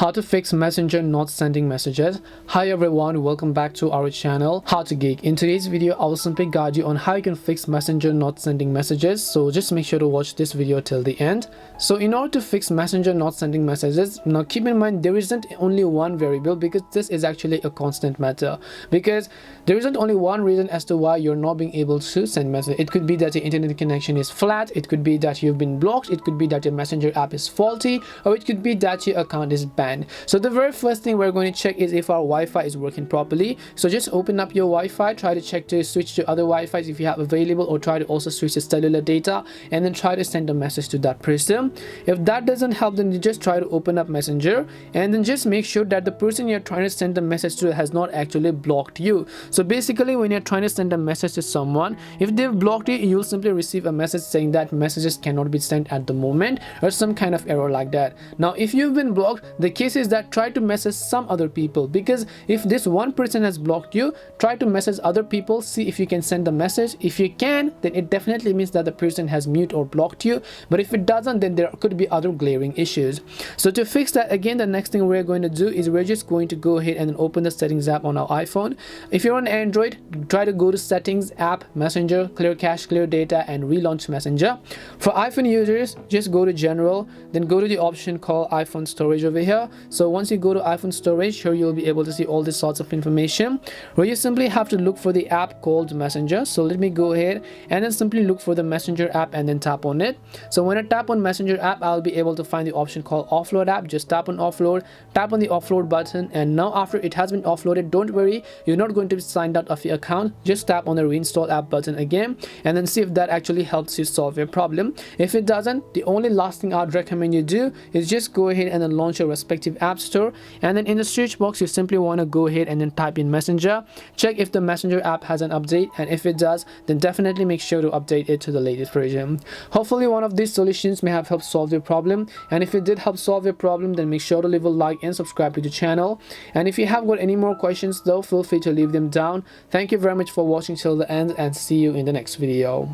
How to fix Messenger not sending messages. Hi everyone, welcome back to our channel How to Geek. In today's video I will simply guide you on how you can fix Messenger not sending messages, so just make sure to watch this video till the end. So in order to fix Messenger not sending messages, now keep in mind there isn't only one variable, because this is actually a constant matter, because there isn't only one reason as to why you're not being able to send messages. It could be that your internet connection is flat, it could be that you've been blocked, it could be that your Messenger app is faulty, or it could be that your account is banned. So the very first thing we're going to check is if our Wi-Fi is working properly. So just open up your Wi-Fi, try to check to switch to other Wi-Fis if you have available, or try to also switch to cellular data and then try to send a message to that person. If that doesn't help, then you just try to open up Messenger and then just make sure that the person you're trying to send the message to has not actually blocked you. So basically when you're trying to send a message to someone, if they've blocked you, you'll simply receive a message saying that messages cannot be sent at the moment, or some kind of error like that. Now if you've been blocked, the case is that try to message some other people, because if this one person has blocked you, try to message other people, see if you can send the message. If you can, then it definitely means that the person has mute or blocked you, but if it doesn't, then there could be other glaring issues. So to fix that, again, the next thing we're going to do is we're just going to go ahead and open the settings app on our iPhone. If you're on Android, try to go to settings, app, Messenger, clear cache, clear data, and relaunch Messenger. For iPhone users, just go to general, then go to the option called iPhone storage over here. So once you go to iPhone storage, here you'll be able to see all these sorts of information, where you simply have to look for the app called Messenger. So let me go ahead and then simply look for the Messenger app and then tap on it. So when I tap on Messenger app, I'll be able to find the option called Offload app. Just tap on Offload, tap on the Offload button, and now after it has been offloaded, don't worry, you're not going to be signed out of your account. Just tap on the reinstall app button again and then see if that actually helps you solve your problem. If it doesn't, the only last thing I'd recommend you do is just go ahead and then launch your respective app store, and then in the search box you simply want to go ahead and then type in Messenger. Check if the Messenger app has an update, and if it does, then definitely make sure to update it to the latest version. Hopefully one of these solutions may have helped solve your problem, and if it did help solve your problem, then make sure to leave a like and subscribe to the channel. And if you have got any more questions though, feel free to leave them down. Thank you very much for watching till the end, and see you in the next video.